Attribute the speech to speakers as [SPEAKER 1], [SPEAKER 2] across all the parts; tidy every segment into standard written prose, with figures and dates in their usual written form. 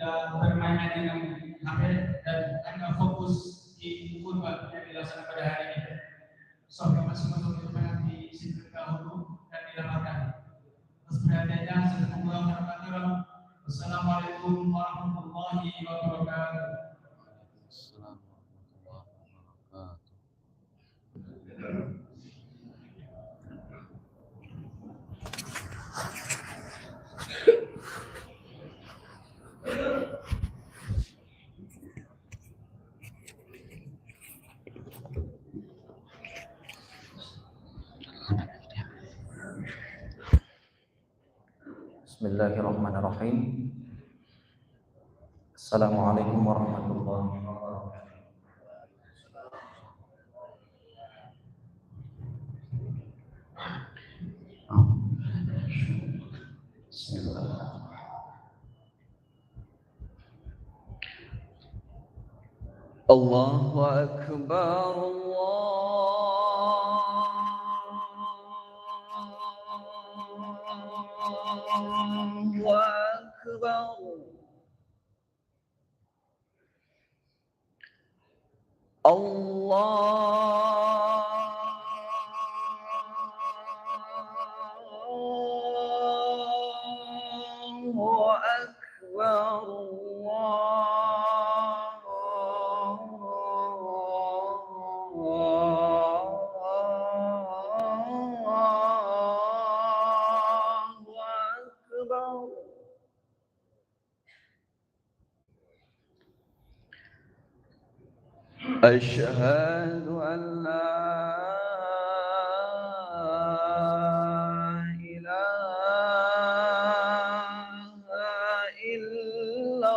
[SPEAKER 1] tidak bermain dengan HP dan hanya fokus di khutbah yang dilaksanakan pada hari ini. Soalnya masing-masing itu pengen disingkirkan dahulu dan didapatkan. Perhatiannya Assalamualaikum warahmatullahi wabarakatuh. Assalamualaikum warahmatullahi wabarakatuh.
[SPEAKER 2] Bismillahirrahmanirrahim. Assalamualaikum warahmatullahi wabarakatuh. Bismillah. Allahu Akbar, Allahu Akbar. Allahu Akbar. أشهد أن لا إله إلا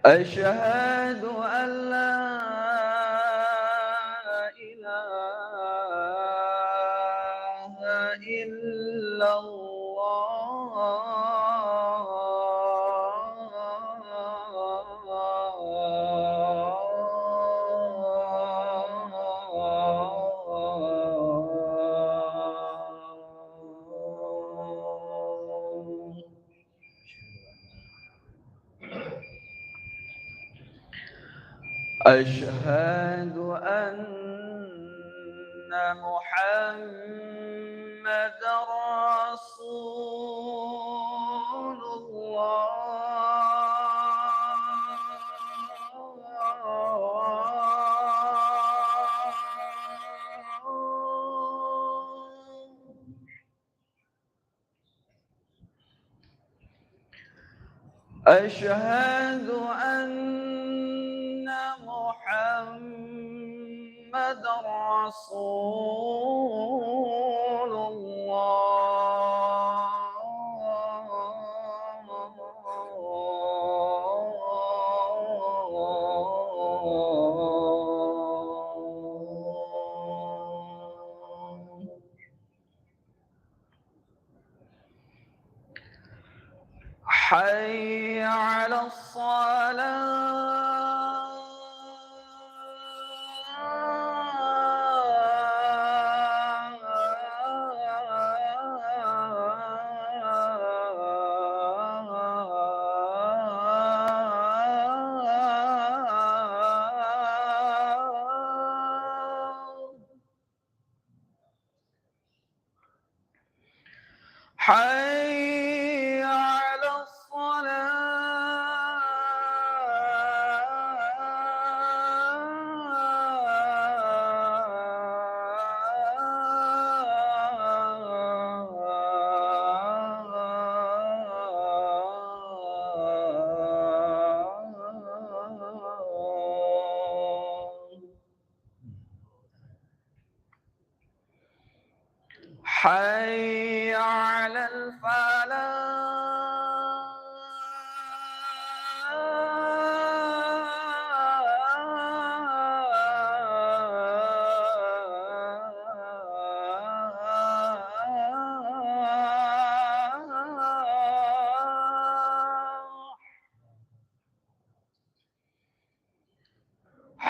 [SPEAKER 2] أشهد أن لا إله إلا أشهد أن محمد رسول الله. أشهد أن محمد رسول الله. حي على حي على حي على الفلاح.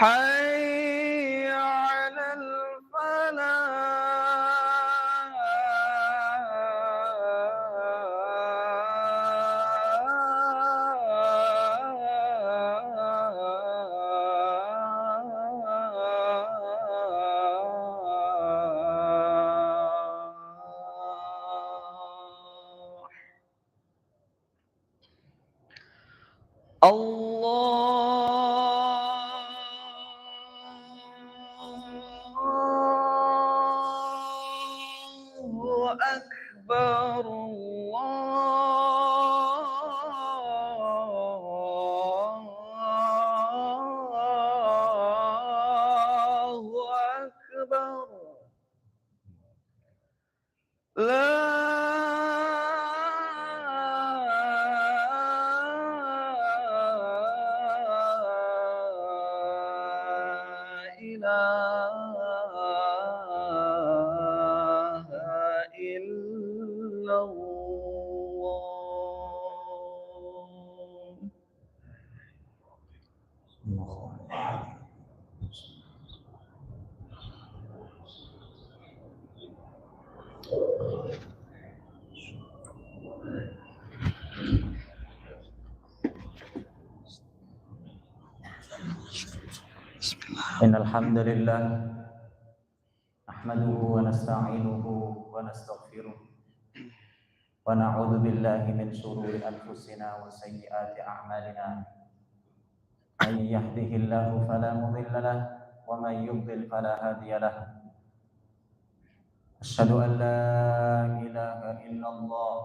[SPEAKER 2] حي على الفلاح. الله أكبر. الله أكبر. لا إله إلا الله.
[SPEAKER 3] إن الحمد لله نحمده ونستعينه ونستغفره ونعوذ بالله من شرور أنفسنا وسيئات أعمالنا من يهده الله فلا مضل له ومن يضلل فلا هادي له أشهد أن لا إله إلا الله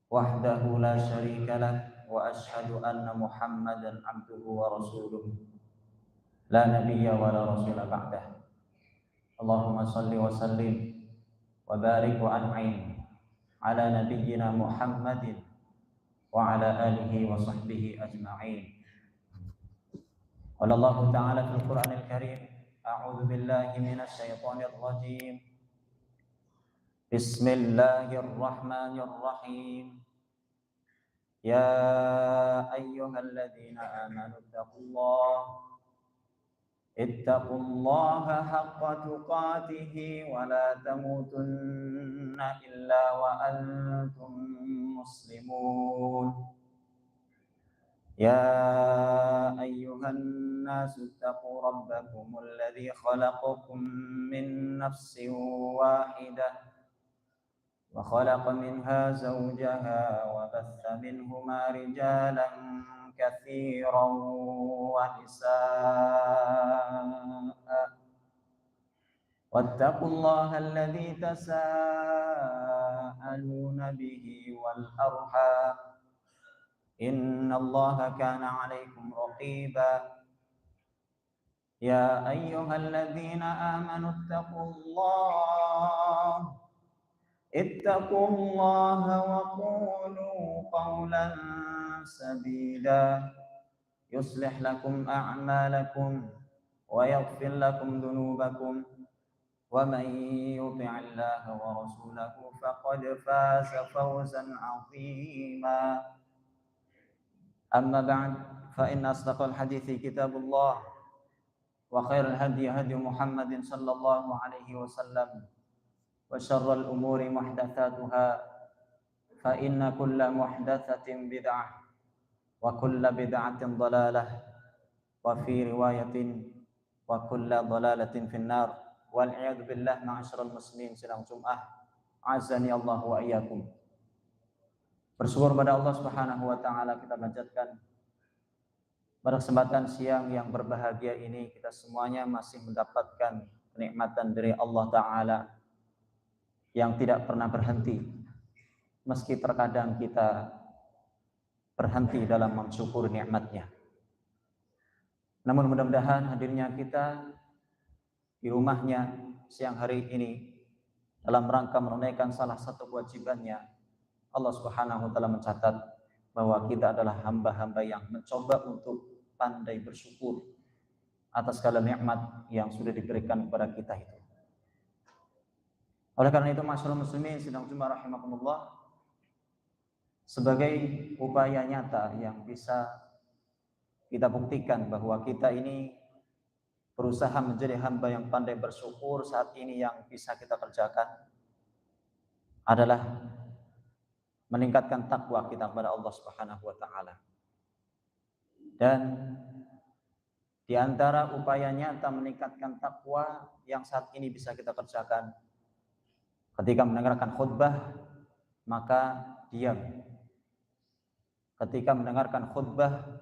[SPEAKER 3] وحده لا شريك له وأشهد أن محمدا عبده ورسوله لا نبي ولا رسول بعده اللهم صل وسلم وبارك وأنعم على نبينا محمد وعلى آله وصحبه أجمعين. قال الله تعالى في القرآن الكريم أعوذ بالله من الشيطان الرجيم بسم الله الرحمن الرحيم يا أيها الذين آمنوا اتقوا الله حق تقاته ولا تموتن إلا وأنتم مسلمون يا أيها الناس اتقوا ربكم الذي خلقكم من نفس واحدة وخلق منها زوجها وبث منهما رجالا كثيرا ونساء واتقوا الله الذي تساءلون به والأرحام إن الله كان عليكم رقيبا يا أيها الذين آمنوا اتقوا الله وقولوا قولا سديدا يصلح لكم أعمالكم ويغفر لكم ذنوبكم ومن يطع الله ورسوله فقد فاز فوزا عظيما أما بعد فإن أصدق الحديث كتاب الله وخير الهدي هدي محمد صلى الله عليه وسلم وشر الأمور محدثاتها فإن كل محدثة بدعة وكل بدعة ضلالة وفي رواية وكل ضلالة في النار والعياذ بالله معاشر المسlimin sidang Jum'ah azani Allah wa iyyakum. Bersyukur pada Allah Subhanahu wa taala kita panjatkan pada kesempatan siang yang berbahagia ini kita semuanya masih mendapatkan kenikmatan dari Allah taala yang tidak pernah berhenti meski terkadang kita berhenti dalam mensyukuri nikmatnya. Namun mudah-mudahan hadirnya kita di rumahnya siang hari ini dalam rangka menunaikan salah satu kewajibannya, Allah Subhanahu wa taala mencatat bahwa kita adalah hamba-hamba yang mencoba untuk pandai bersyukur atas segala nikmat yang sudah diberikan kepada kita itu. Oleh karena itu, masyaallah muslimin sidang Jumat rahimakumullah, sebagai upaya nyata yang bisa kita buktikan bahwa kita ini berusaha menjadi hamba yang pandai bersyukur saat ini yang bisa kita kerjakan adalah meningkatkan takwa kita kepada Allah Subhanahu wa taala. Dan di antara upaya nyata meningkatkan takwa yang saat ini bisa kita kerjakan, ketika mendengarkan khutbah maka diam. Ketika mendengarkan khutbah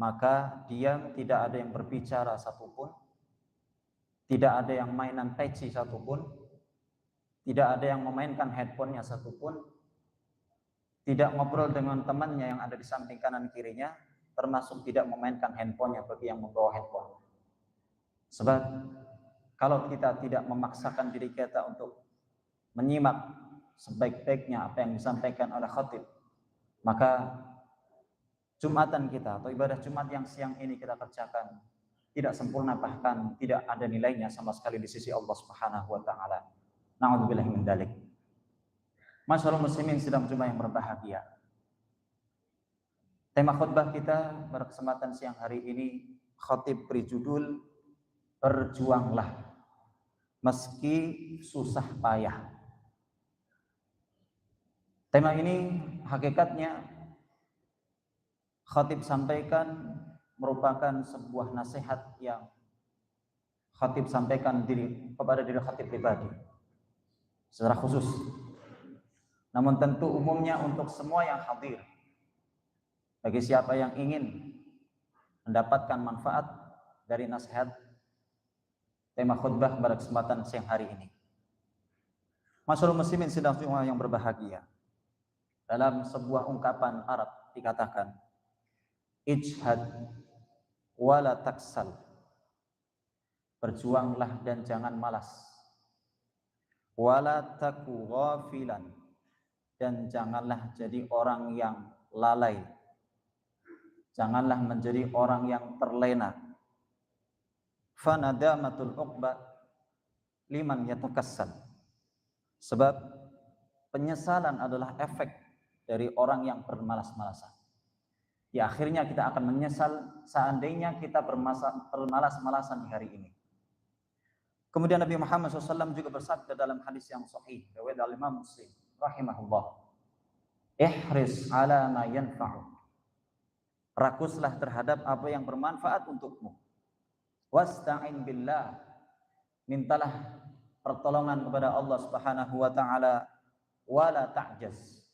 [SPEAKER 3] maka diam, tidak ada yang berbicara satupun, tidak ada yang mainan peci satupun, tidak ada yang memainkan handphonenya satupun, tidak ngobrol dengan temannya yang ada di samping kanan kirinya, termasuk tidak memainkan handphonenya bagi yang membawa handphone. Sebab kalau kita tidak memaksakan diri kita untuk menyimak sebaik-baiknya apa yang disampaikan oleh khatib, maka Jumatan kita atau ibadah Jumat yang siang ini kita kerjakan tidak sempurna, bahkan tidak ada nilainya sama sekali di sisi Allah Subhanahu wa taala. Na'udzubillahi min dzalik. Masyaallah muslimin sedang jumlah yang berbahagia. Tema khutbah kita pada kesempatan siang hari ini, khatib beri judul Berjuanglah meski susah payah. Tema ini hakikatnya khatib sampaikan merupakan sebuah nasihat yang khatib sampaikan kepada diri khatib pribadi secara khusus. Namun tentu umumnya untuk semua yang hadir, bagi siapa yang ingin mendapatkan manfaat dari nasihat tema khutbah pada kesempatan siang hari ini. Masyaallah muslimin sedang semua yang berbahagia. Dalam sebuah ungkapan Arab dikatakan, ijhad wala taksal. Berjuanglah dan jangan malas. Wala taku ghafilan. Dan janganlah jadi orang yang lalai. Janganlah menjadi orang yang terlena. Fanadamatul uqba liman yatakassal. Sebab penyesalan adalah efek dari orang yang bermalas-malasan. Di akhirnya kita akan menyesal seandainya kita bermalas-malasan di hari ini. Kemudian Nabi Muhammad SAW juga bersabda dalam hadis yang sahih riwayat Imam Muslim rahimahullah, ihris ala ma yanfa'u. Rakuslah terhadap apa yang bermanfaat untukmu. Wasta'in billah. Mintalah pertolongan kepada Allah Subhanahu wa taala, wala ta'jaz.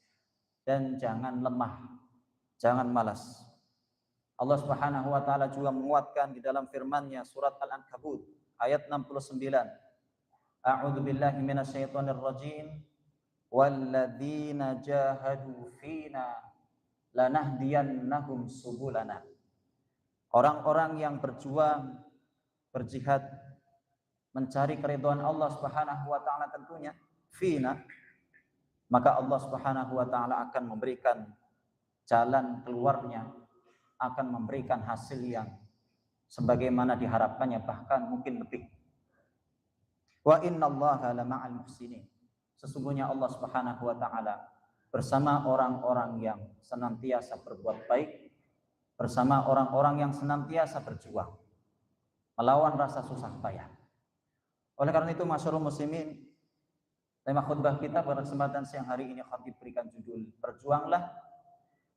[SPEAKER 3] Dan jangan lemah. Jangan malas. Allah Subhanahu wa taala juga menguatkan di dalam firman-Nya surat Al-Ankabut ayat 69. A'udzu billahi minasyaitonir rajim. Walladzina jahadu fina lanahdiyannahum subulana. Orang-orang yang berjuang, berjihad, mencari keridhaan Allah Subhanahu wa taala tentunya fina, maka Allah Subhanahu wa taala akan memberikan jalan keluarnya, akan memberikan hasil yang sebagaimana diharapkannya, bahkan mungkin lebih. Wa innallaha lama'al muhsinin. Sesungguhnya Allah Subhanahu wa taala bersama orang-orang yang senantiasa berbuat baik, bersama orang-orang yang senantiasa berjuang melawan rasa susah payah. Oleh karena itu, masyaallah muslimin, tema khutbah kita pada kesempatan siang hari ini khatib berikan judul Berjuanglah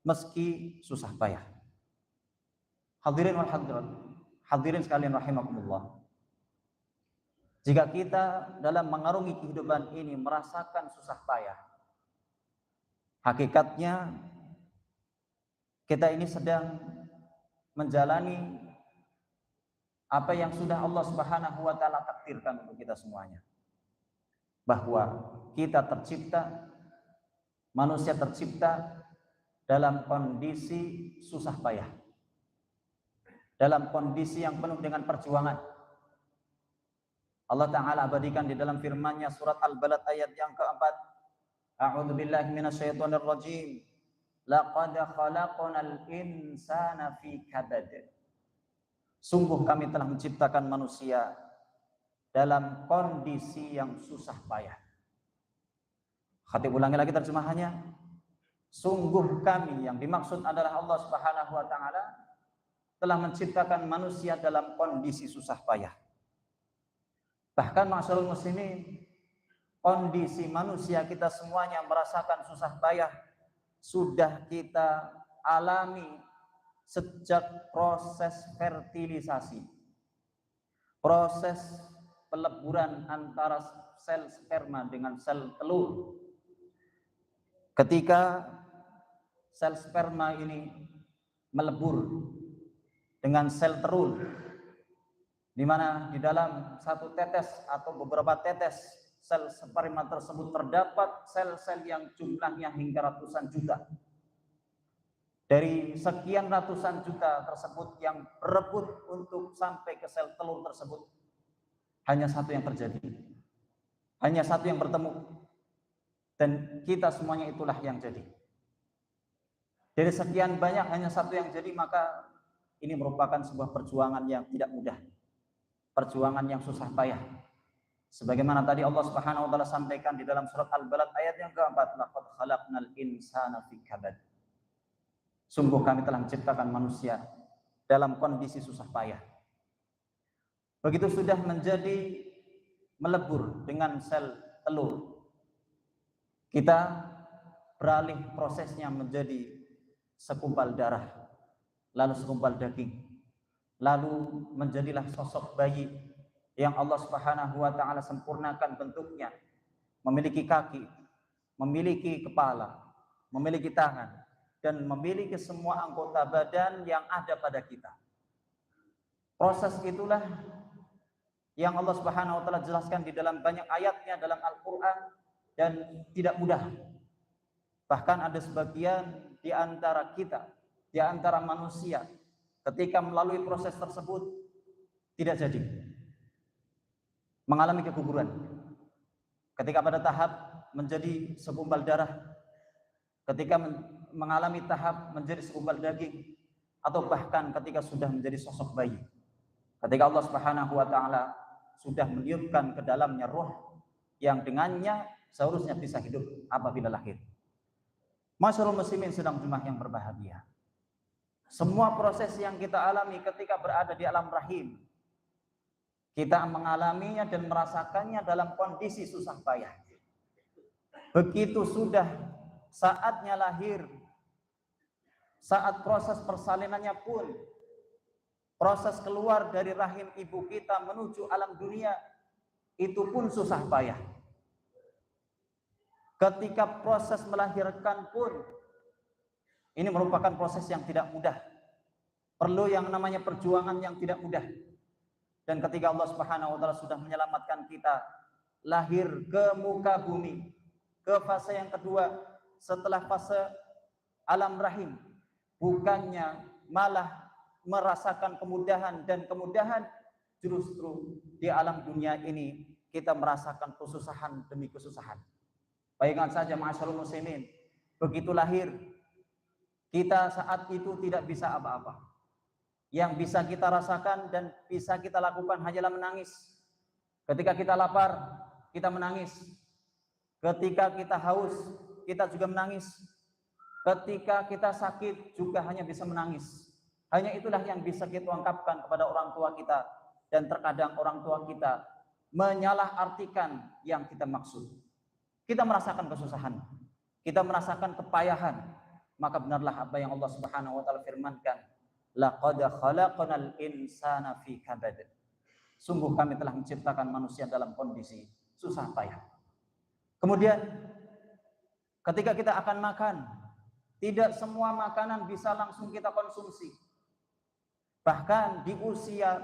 [SPEAKER 3] meski susah payah. Hadirin wal hadirat, hadirin sekalian rahimakumullah. Jika kita dalam mengarungi kehidupan ini merasakan susah payah, hakikatnya kita ini sedang menjalani apa yang sudah Allah Subhanahu wa taala takdirkan untuk kita semuanya. Bahwa kita tercipta, manusia tercipta dalam kondisi susah payah, dalam kondisi yang penuh dengan perjuangan. Allah Ta'ala abadikan di dalam firman-Nya surat Al-Balad ayat yang keempat. A'udzu billahi minasyaitonir rajim. Laqad khalaqnal insana fi kabad. Sungguh kami telah menciptakan manusia dalam kondisi yang susah payah. Khatib ulangi lagi terjemahannya. Sungguh kami, yang dimaksud adalah Allah Subhanahu wa taala, telah menciptakan manusia dalam kondisi susah payah. Bahkan ma'asyiral muslimin, kondisi manusia kita semuanya merasakan susah payah sudah kita alami sejak proses fertilisasi, proses peleburan antara sel sperma dengan sel telur. Ketika sel sperma ini melebur dengan sel telur, di mana di dalam satu tetes atau beberapa tetes sel sperma tersebut terdapat sel-sel yang jumlahnya hingga ratusan juta. Dari sekian ratusan juta tersebut yang berebut untuk sampai ke sel telur tersebut, hanya satu yang terjadi, hanya satu yang bertemu, dan kita semuanya itulah yang jadi. Dari sekian banyak hanya satu yang jadi, maka ini merupakan sebuah perjuangan yang tidak mudah, perjuangan yang susah payah. Sebagaimana tadi Allah Subhanahu wa taala sampaikan di dalam surat Al-Balad ayat yang keempat, laqad khalaqnal insana fi kabad. Sungguh kami telah menciptakan manusia dalam kondisi susah payah. Begitu sudah menjadi melebur dengan sel telur, kita beralih prosesnya menjadi segumpal darah, lalu segumpal daging, lalu menjadilah sosok bayi yang Allah Subhanahu wa taala sempurnakan bentuknya, memiliki kaki, memiliki kepala, memiliki tangan, dan memiliki semua anggota badan yang ada pada kita. Proses itulah yang Allah Subhanahu wa taala jelaskan di dalam banyak ayatnya dalam Al-Qur'an dan tidak mudah. Bahkan ada sebagian di antara kita, di antara manusia, ketika melalui proses tersebut tidak jadi, mengalami keguguran. Ketika pada tahap menjadi segumpal darah, ketika mengalami tahap menjadi segumpal daging, atau bahkan ketika sudah menjadi sosok bayi, ketika Allah Subhanahu wa taala sudah meniupkan ke dalamnya roh yang dengannya seharusnya bisa hidup apabila lahir. Masyarul muslimin sedang jemaah yang berbahagia, semua proses yang kita alami ketika berada di alam rahim, kita mengalaminya dan merasakannya dalam kondisi susah payah. Begitu sudah saatnya lahir, saat proses persalinannya pun, proses keluar dari rahim ibu kita menuju alam dunia, itu pun susah payah. Ketika proses melahirkan pun, ini merupakan proses yang tidak mudah, perlu yang namanya perjuangan yang tidak mudah. Dan ketika Allah Subhanahu wa taala sudah menyelamatkan kita lahir ke muka bumi, ke fase yang kedua setelah fase alam rahim, bukannya malah merasakan kemudahan dan kemudahan, justru di alam dunia ini kita merasakan kesusahan demi kesusahan. Bayangkan saja ma'asyarul muslimin, begitu lahir kita saat itu tidak bisa apa-apa. Yang bisa kita rasakan dan bisa kita lakukan hanyalah menangis. Ketika kita lapar, kita menangis. Ketika kita haus, kita juga menangis. Ketika kita sakit, juga hanya bisa menangis. Hanya itulah yang bisa kita ungkapkan kepada orang tua kita. Dan terkadang orang tua kita menyalahartikan yang kita maksud. Kita merasakan kesusahan, kita merasakan kepayahan, maka benarlah apa yang Allah Subhanahu wa taala firmankan, laqad khalaqnal insana fi kabad. Sungguh kami telah menciptakan manusia dalam kondisi susah payah. Kemudian ketika kita akan makan, tidak semua makanan bisa langsung kita konsumsi. Bahkan di usia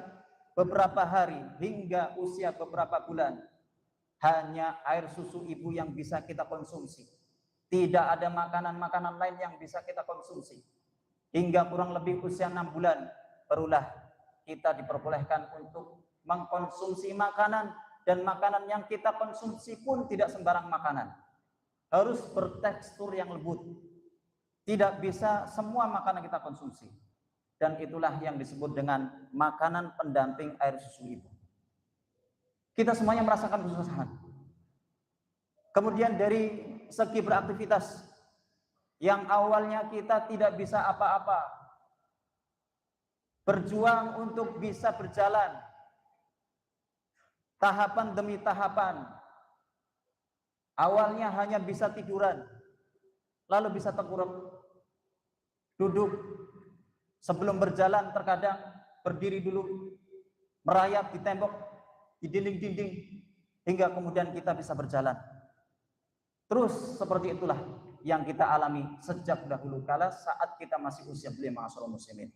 [SPEAKER 3] beberapa hari hingga usia beberapa bulan, hanya air susu ibu yang bisa kita konsumsi. Tidak ada makanan-makanan lain yang bisa kita konsumsi. Hingga kurang lebih usia 6 bulan, barulah kita diperbolehkan untuk mengkonsumsi makanan. Dan makanan yang kita konsumsi pun tidak sembarang makanan. Harus bertekstur yang lembut. Tidak bisa semua makanan kita konsumsi. Dan itulah yang disebut dengan makanan pendamping air susu ibu. Kita semuanya merasakan kesusahan. Kemudian dari segi beraktivitas, yang awalnya kita tidak bisa apa-apa, berjuang untuk bisa berjalan tahapan demi tahapan. Awalnya hanya bisa tiduran, lalu bisa tengkurap, duduk, sebelum berjalan terkadang berdiri dulu, merayap di tembok, di dinding-dinding, hingga kemudian kita bisa berjalan. Terus seperti itulah yang kita alami sejak dahulu kala saat kita masih usia belia, ma'asyiral muslimin.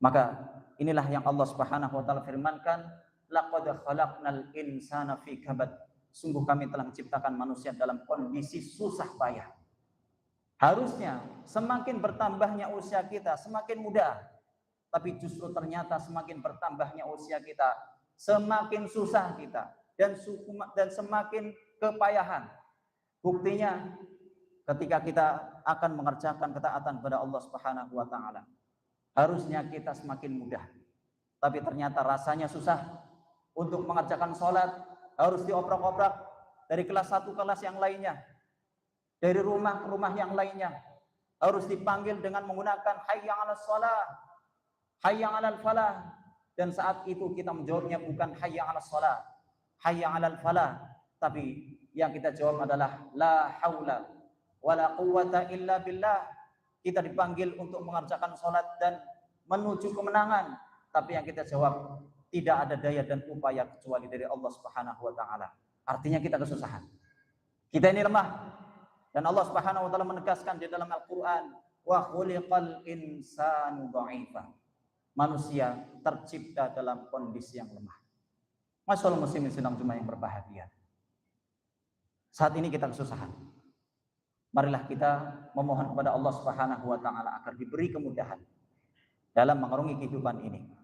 [SPEAKER 3] Maka inilah yang Allah Subhanahu wa taala firmankan, laqad khalaqnal insana fi kabad. Sungguh kami telah menciptakan manusia dalam kondisi susah payah. Harusnya semakin bertambahnya usia kita semakin mudah, tapi justru ternyata semakin bertambahnya usia kita semakin susah kita dan semakin kepayahan. Buktinya ketika kita akan mengerjakan ketaatan kepada Allah Subhanahu wa taala, harusnya kita semakin mudah, tapi ternyata rasanya susah. Untuk mengerjakan sholat harus dioprak-oprak dari kelas satu kelas yang lainnya, dari rumah ke rumah yang lainnya, harus dipanggil dengan menggunakan hayya 'alas shalah, hayya 'alal falah, dan saat itu kita menjawabnya bukan hayya 'alas shalah, hayya 'alal falah, tapi yang kita jawab adalah la haula wala quwwata illa billah. Kita dipanggil untuk mengerjakan sholat dan menuju kemenangan, tapi yang kita jawab tidak ada daya dan upaya kecuali dari Allah Subhanahu wa taala. Artinya kita kesusahan. Kita ini lemah. Dan Allah Subhanahu wa taala menegaskan di dalam Al-Qur'an, wa khuliqal insanu dha'ifa. Manusia tercipta dalam kondisi yang lemah. Masyaallah muslimin sidang Jumat yang berbahagia. Saat ini kita kesusahan. Marilah kita memohon kepada Allah Subhanahu wa taala agar diberi kemudahan dalam mengarungi kehidupan ini.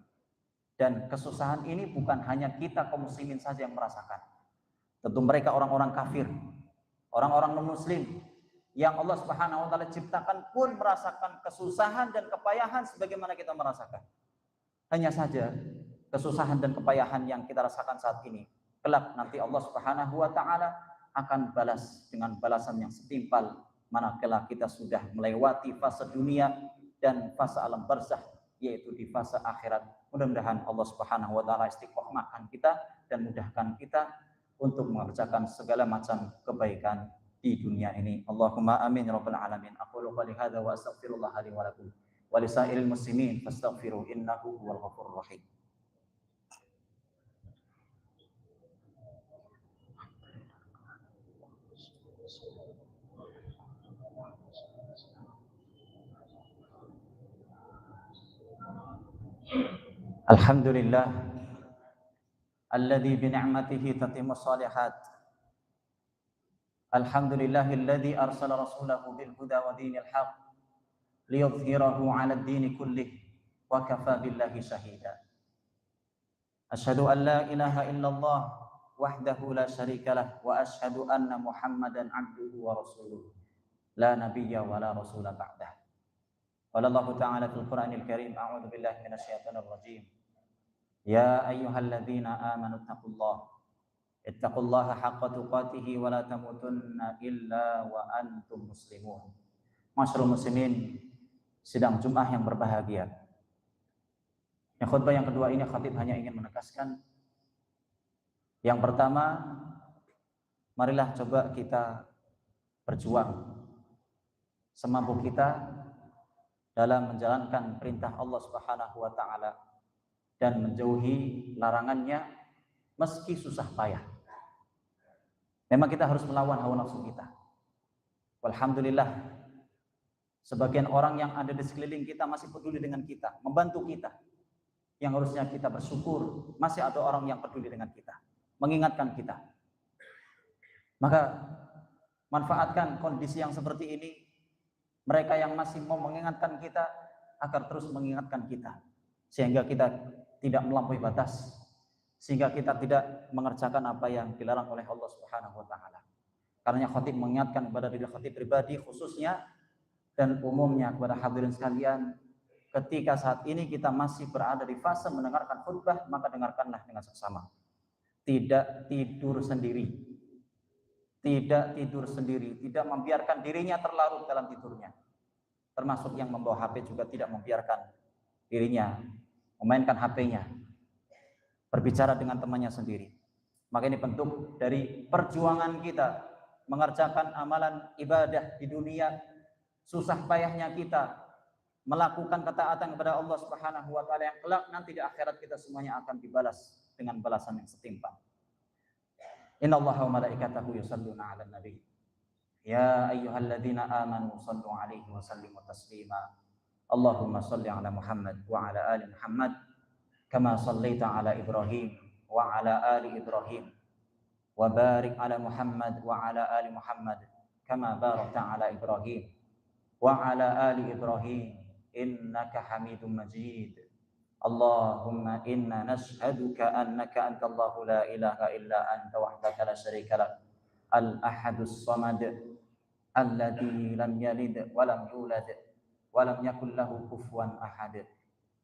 [SPEAKER 3] Dan kesusahan ini bukan hanya kita kaum muslimin saja yang merasakan. Tentu mereka orang-orang kafir, orang-orang non-muslim yang Allah Subhanahu wa taala ciptakan pun merasakan kesusahan dan kepayahan sebagaimana kita merasakan. Hanya saja kesusahan dan kepayahan yang kita rasakan saat ini, kelak nanti Allah Subhanahu wa taala akan balas dengan balasan yang setimpal manakala kita sudah melewati fase dunia dan fase alam barzakh, yaitu di fase akhirat. Mudah-mudahan Allah Subhanahu wa taala istiqomahkan kita dan mudahkan kita untuk mengerjakan segala macam kebaikan di dunia ini. Allahumma amin ya rabbal alamin. Aqulu qouli hadza wa astaghfirullah li wa lakum wa lisairil muslimin fastaghfiru innahu huwal ghafurur rahim. Alhamdulillah alladzi bi ni'matihi tatimmu shalihat. Alhamdulillahilladzi arsala rasulahu bil huda wa dinil haqq liyudhhirahu 'ala ad-din kullih wa kafa billahi shahida. Asyhadu an la ilaha illallah wahdahu la syarika lah wa asyhadu anna Muhammadan 'abduhu wa rasuluh la nabiyya wa la rasula ba'dah. Qala Allah ta'ala fil Qur'anil Karim, a'udzu billahi minasyaitonir rajim. Ya ayyuhalladzina amanu ittaqullaha haqqa tuqatih wa la tamutunna illa wa antum muslimun. Masyaallah muslimin sidang Jumat yang berbahagia. Yang khutbah yang kedua ini khatib hanya ingin menegaskan yang pertama, marilah coba kita berjuang semampu kita dalam menjalankan perintah Allah Subhanahu wa taala dan menjauhi larangannya meski susah payah. Memang kita harus melawan hawa nafsu kita. Alhamdulillah, sebagian orang yang ada di sekeliling kita masih peduli dengan kita, membantu kita. Yang harusnya kita bersyukur, masih ada orang yang peduli dengan kita, mengingatkan kita. Maka manfaatkan kondisi yang seperti ini. Mereka yang masih mau mengingatkan kita agar terus mengingatkan kita, sehingga kita tidak melampaui batas, sehingga kita tidak mengerjakan apa yang dilarang oleh Allah Subhanahu wa taala. Karena khatib mengingatkan kepada diri khatib pribadi khususnya dan umumnya kepada hadirin sekalian, ketika saat ini kita masih berada di fase mendengarkan khutbah, maka dengarkanlah dengan seksama. Tidak tidur sendiri. Tidak tidur sendiri, tidak membiarkan dirinya terlarut dalam tidurnya. Termasuk yang membawa HP juga tidak membiarkan dirinya memainkan HP-nya, berbicara dengan temannya sendiri. Maka ini bentuk dari perjuangan kita mengerjakan amalan ibadah di dunia, susah payahnya kita melakukan ketaatan kepada Allah Subhanahu wa taala yang kelak nanti di akhirat kita semuanya akan dibalas dengan balasan yang setimpal. Innallaha wa malaikatahu yusholluna 'alan nabi. Ya ayyuhalladzina amanu shallu 'alaihi wa sallimu taslima. Allahumma shalli 'ala Muhammad wa 'ala ali Muhammad kama shallaita 'ala Ibrahim wa 'ala ali Ibrahim wa barik 'ala Muhammad wa 'ala ali Muhammad kama barakta 'ala Ibrahim wa 'ala ali Ibrahim innaka Hamidum Majid. Allahumma inna nashhaduka annaka antallahu la ilaha illa anta wahdaka la syarika lak al-ahadus samad alladzi lam yalid wa lam yulad wa lam yakul lahu kufuwan ahad.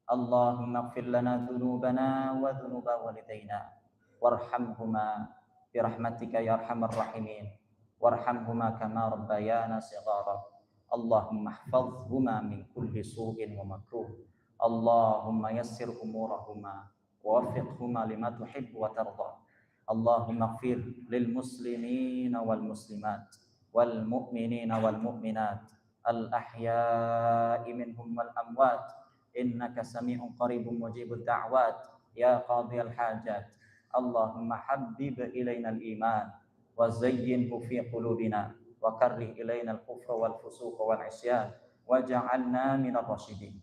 [SPEAKER 3] Allahumma ighfir lana dhunubana wa dhunuba walidayna warhamhuma birahmatika ya arhamar rahimin warhamhuma kama rabbayana shighara. Allahumma ihfazhuma min kulli su'in wa makruh. Allahumma yassir umurahuma wa waffiqhuma lima tuhibbu wa tarda. Allahumma ighfir lil muslimina wal muslimat wal mu'minina wal mu'minat al ahya'i minhum wal amwat innaka sami'un qaribun mujibud da'wat ya qadhiyal hajat. Allahumma habbib ilaina al iman wa zayyinhu fi qulubina wa karrih ilaina al kufra wal fusuq wal isyan waj'alna minar rasyidin.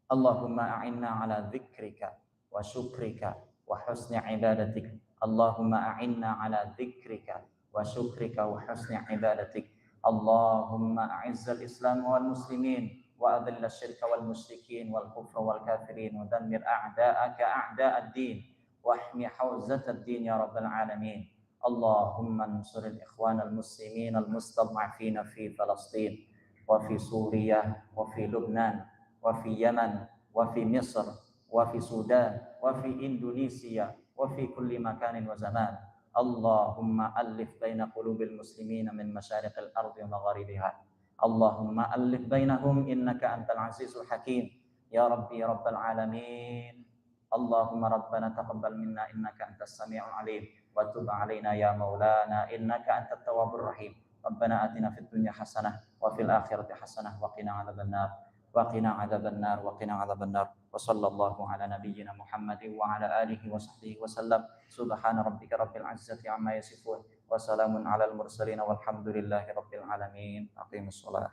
[SPEAKER 3] Allahumma a'inna ala dzikrika wa syukrika wa husni ibadatik. Allahumma a'inna ala dzikrika wa syukrika wa husni ibadatik. Allahumma a'izzal Islam wal muslimin wa adhilla syirka wal musyrikin wal kufra wal kafirin wa dammir a'da'aka a'da'ad din wa ahmi hawzatad din ya rabbal alamin. Allahumma ansuril ikhwanal muslimin al mustad'afina fi Palestin wa fi Suriah wa fi Lubnan wa fi Yaman wa fi Misr wa fi Sudan wa fi Indonesia wa fi kulli makanin wa zaman. Allahumma alif baina qulubil muslimina min masyariqil ardi wa magharibiha. Allahumma alif bainahum innaka antal azizul hakim ya rabbi ya rabbal alamin. Allahumma rabbana taqabbal minna innaka antas sami'ul alim wa tub alaina ya maulana innaka antat tawwabur rahim. Rabbana atina fid dunya hasanah wa fil akhirati hasanah wa qina adzabannar. وقنا عذاب النار وقنا عذاب النار وصلى الله على نبينا محمد وعلى آله وصحبه وسلم. سبحان ربك رب العزة عما يصفون وسلام على المرسلين والحمد لله رب العالمين. أقيموا الصلاة.